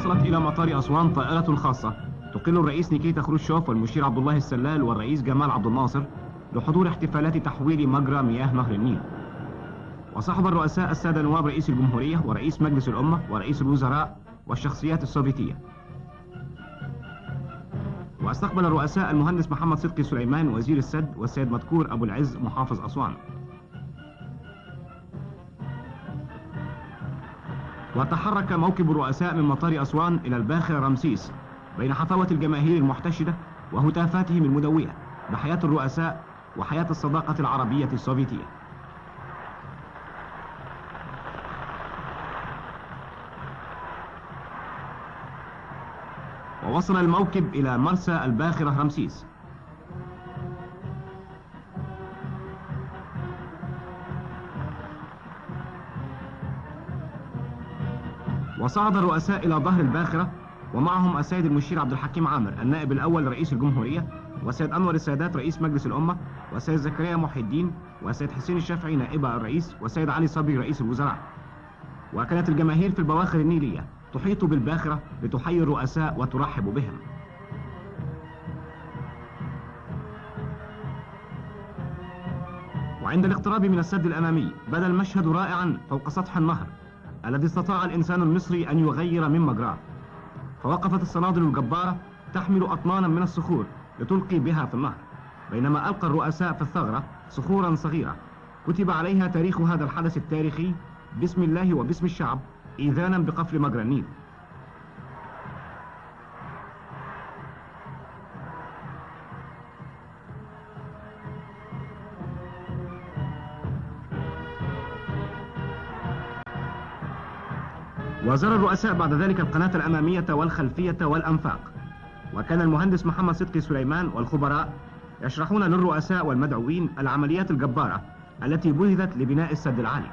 وصلت إلى مطار أسوان طائرة خاصة تقل الرئيس نيكيتا خروشوف والمشير عبد الله السلال والرئيس جمال عبد الناصر لحضور احتفالات تحويل مجرى مياه نهر النيل. وصحب الرؤساء السادة نواب رئيس الجمهورية ورئيس مجلس الأمة ورئيس الوزراء والشخصيات السوفيتية. واستقبل الرؤساء المهندس محمد صدقي سليمان وزير السد والسيد مذكور أبو العز محافظ أسوان. وتحرك موكب الرؤساء من مطار أسوان إلى الباخرة رمسيس بين حفاوة الجماهير المحتشدة وهتافاتهم المدوية بحياة الرؤساء وحياة الصداقة العربية السوفيتية. ووصل الموكب إلى مرسى الباخرة رمسيس. وصعد الرؤساء إلى ظهر الباخرة ومعهم السيد المشير عبد الحكيم عامر النائب الأول لرئيس الجمهورية، والسيد أنور السادات رئيس مجلس الأمة، والسيد زكريا محي الدين، والسيد حسين الشافعي نائب الرئيس، والسيد علي صبري رئيس الوزراء. وكانت الجماهير في البواخر النيلية تحيط بالباخرة لتحيي الرؤساء وترحب بهم. وعند الاقتراب من السد الأمامي بدا المشهد رائعا فوق سطح النهر الذي استطاع الإنسان المصري أن يغير من مجراه. فوقفت الصنادل الجبارة تحمل أطنانا من الصخور لتلقي بها في النهر، بينما ألقى الرؤساء في الثغرة صخورا صغيرة كتب عليها تاريخ هذا الحدث التاريخي باسم الله وباسم الشعب إيذانا بقفل مجرى النيل. وزار الرؤساء بعد ذلك القناة الأمامية والخلفية والأنفاق، وكان المهندس محمد صدقي سليمان والخبراء يشرحون للرؤساء والمدعوين العمليات الجبارة التي بُذلت لبناء السد العالي.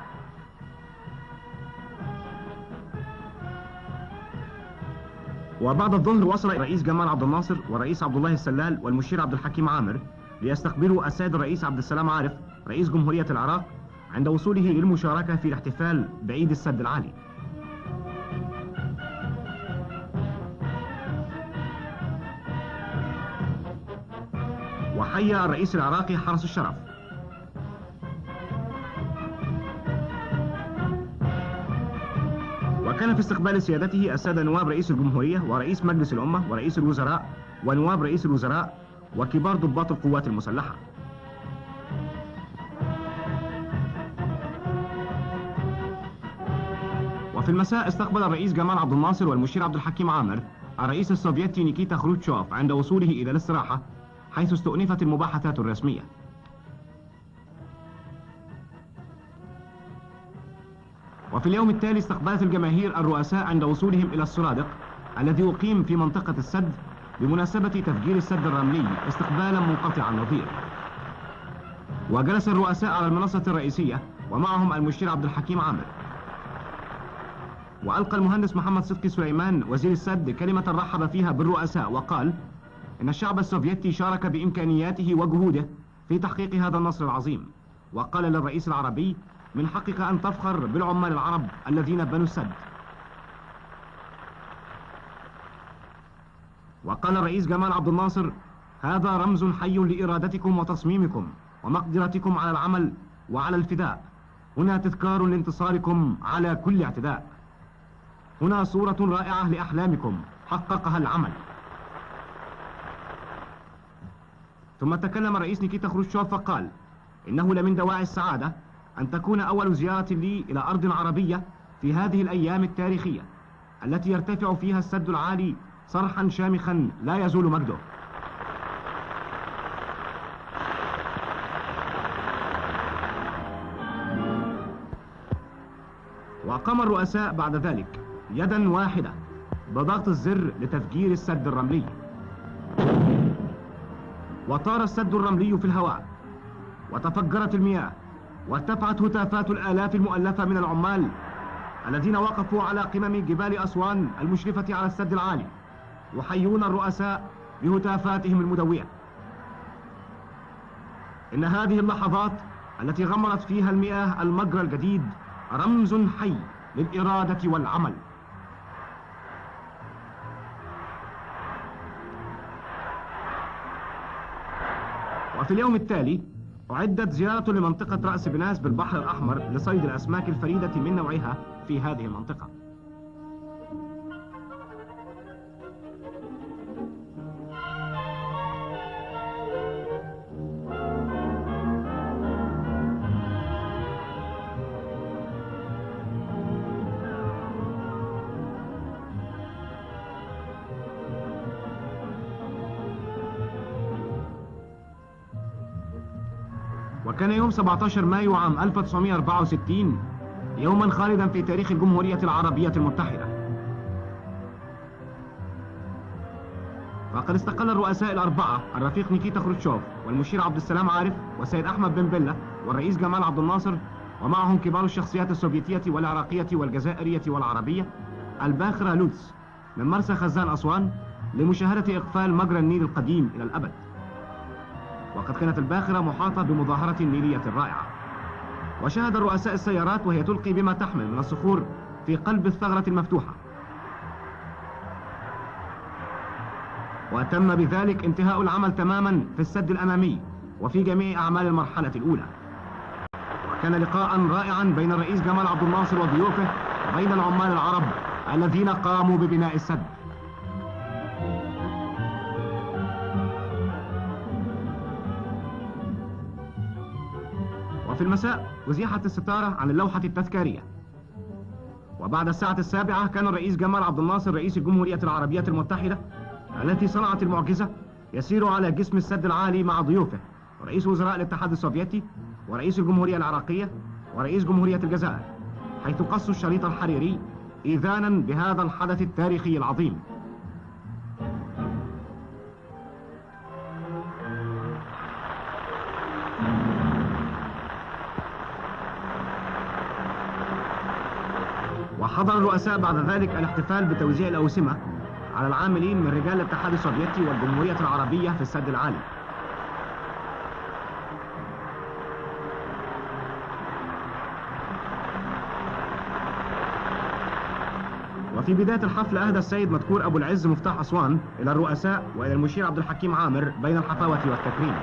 وبعد الظهر وصل الرئيس جمال عبد الناصر والرئيس عبد الله السلال والمشير عبد الحكيم عامر ليستقبلوا السيد الرئيس عبد السلام عارف رئيس جمهورية العراق عند وصوله للمشاركة في الاحتفال بعيد السد العالي. وحيا الرئيس العراقي حرس الشرف. وكان في استقبال سيادته السادة نواب رئيس الجمهورية ورئيس مجلس الأمة ورئيس الوزراء ونواب رئيس الوزراء وكبار ضباط القوات المسلحة. وفي المساء استقبل الرئيس جمال عبد الناصر والمشير عبد الحكيم عامر الرئيس السوفيتي نيكيتا خروتشوف عند وصوله إلى الاستراحة، حيث استؤنفت المباحثات الرسمية. وفي اليوم التالي استقبلت الجماهير الرؤساء عند وصولهم إلى السرادق الذي أقيم في منطقة السد بمناسبة تفجير السد الرملي استقبالا منقطع النظير. وجلس الرؤساء على المنصة الرئيسية ومعهم المشير عبد الحكيم عامر. وألقى المهندس محمد صدقي سليمان وزير السد كلمة رحب فيها بالرؤساء وقال إن الشعب السوفيتي شارك بإمكانياته وجهوده في تحقيق هذا النصر العظيم. وقال للرئيس العربي من حقك أن تفخر بالعمال العرب الذين بنوا السد. وقال الرئيس جمال عبد الناصر هذا رمز حي لإرادتكم وتصميمكم ومقدرتكم على العمل وعلى الفداء. هنا تذكار لانتصاركم على كل اعتداء. هنا صورة رائعة لأحلامكم حققها العمل. ثم تكلم الرئيس نيكيتا خروتشوف فقال إنه لمن دواعي السعادة أن تكون أول زيارة لي إلى أرض عربية في هذه الأيام التاريخية التي يرتفع فيها السد العالي صرحا شامخا لا يزول مجده. وقام الرؤساء بعد ذلك يدا واحدة بضغط الزر لتفجير السد الرملي. وطار السد الرملي في الهواء وتفجرت المياه وارتفعت هتافات الآلاف المؤلفة من العمال الذين وقفوا على قمم جبال أسوان المشرفة على السد العالي يحيون الرؤساء بهتافاتهم المدوية. إن هذه اللحظات التي غمرت فيها المياه المجرى الجديد رمز حي للإرادة والعمل. وفي اليوم التالي أعدت زيارة لمنطقة رأس بناس بالبحر الأحمر لصيد الأسماك الفريدة من نوعها في هذه المنطقة. وكان يوم 17 مايو عام 1964 يوما خالدا في تاريخ الجمهورية العربية المتحدة. فقد استقل الرؤساء الأربعة الرفيق نيكيتا خروتشوف والمشير عبد السلام عارف والسيد أحمد بن بلة والرئيس جمال عبد الناصر ومعهم كبار الشخصيات السوفيتية والعراقية والجزائرية والعربية الباخرة لودز من مرسى خزان أسوان لمشاهدة إقفال مجرى النيل القديم إلى الأبد. وقد كانت الباخرة محاطة بمظاهرة نيلية رائعة، وشاهد الرؤساء السيارات وهي تلقي بما تحمل من الصخور في قلب الثغرة المفتوحة، وتم بذلك انتهاء العمل تماما في السد الأمامي وفي جميع أعمال المرحلة الأولى. وكان لقاء رائعا بين الرئيس جمال عبد الناصر وضيوفه وبين العمال العرب الذين قاموا ببناء السد. وفي المساء أزيحت الستارة عن اللوحة التذكارية، وبعد الساعة 7 كان الرئيس جمال عبد الناصر رئيس الجمهورية العربية المتحدة التي صنعت المعجزة يسير على جسم السد العالي مع ضيوفه رئيس وزراء الاتحاد السوفيتي ورئيس الجمهورية العراقية ورئيس جمهورية الجزائر، حيث قصوا الشريط الحريري إذانا بهذا الحدث التاريخي العظيم. وحضر الرؤساء بعد ذلك الاحتفال بتوزيع الأوسمة على العاملين من رجال الاتحاد السوفيتي والجمهورية العربية في السد العالي. وفي بداية الحفل أهدى السيد مذكور أبو العز مفتاح أسوان إلى الرؤساء وإلى المشير عبد الحكيم عامر بين الحفاوة والتكريم.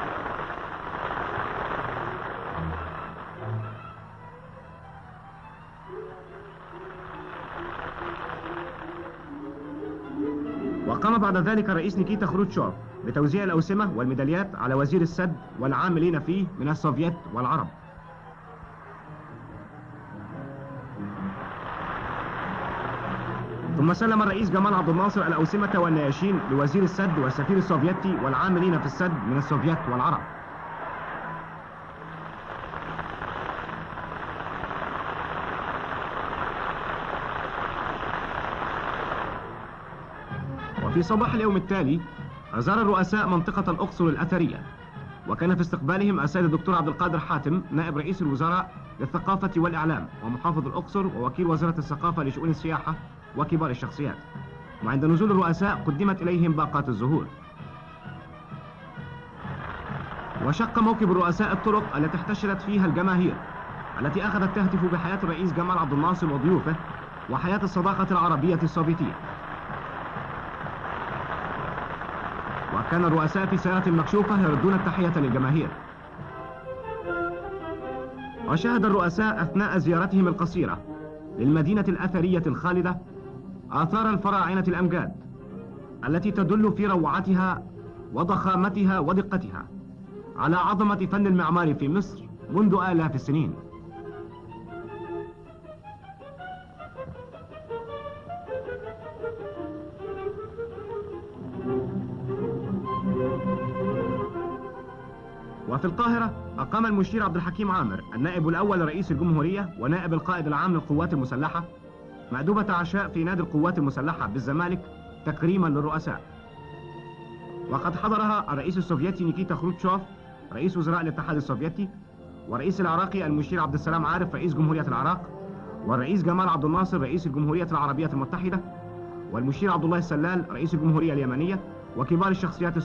وقام بعد ذلك الرئيس نيكيتا خروتشوف بتوزيع الأوسمة والميداليات على وزير السد والعاملين فيه من السوفيت والعرب. ثم سلم الرئيس جمال عبد الناصر الأوسمة والنياشين لوزير السد والسفير السوفيتي والعاملين في السد من السوفيت والعرب. وفي صباح اليوم التالي زار الرؤساء منطقة الأقصر الأثرية، وكان في استقبالهم السيد الدكتور عبد القادر حاتم نائب رئيس الوزراء للثقافة والإعلام ومحافظ الأقصر ووكيل وزارة الثقافة لشؤون السياحة وكبار الشخصيات. وعند نزول الرؤساء قدمت إليهم باقات الزهور. وشق موكب الرؤساء الطرق التي احتشدت فيها الجماهير التي أخذت تهتف بحياة الرئيس جمال عبد الناصر وضيوفه وحياة الصداقة العربية السوفيتية. وكان الرؤساء في سيارة مكشوفة يردون التحية للجماهير. وشاهد الرؤساء أثناء زيارتهم القصيرة للمدينة الأثرية الخالدة آثار الفراعنة الأمجاد التي تدل في روعتها وضخامتها ودقتها على عظمة فن المعمار في مصر منذ آلاف السنين. وفي القاهرة أقام المشير عبد الحكيم عامر النائب الأول لرئيس الجمهورية ونائب القائد العام للقوات المسلحة مأدبة عشاء في نادي القوات المسلحة بالزمالك تكريما للرؤساء. وقد حضرها الرئيس السوفيتي نيكيتا خروتشوف رئيس وزراء الاتحاد السوفيتي، والرئيس العراقي المشير عبد السلام عارف رئيس جمهورية العراق، والرئيس جمال عبد الناصر رئيس الجمهورية العربية المتحدة، والمشير عبد الله السلال رئيس الجمهورية اليمنية، وكبار الشخصيات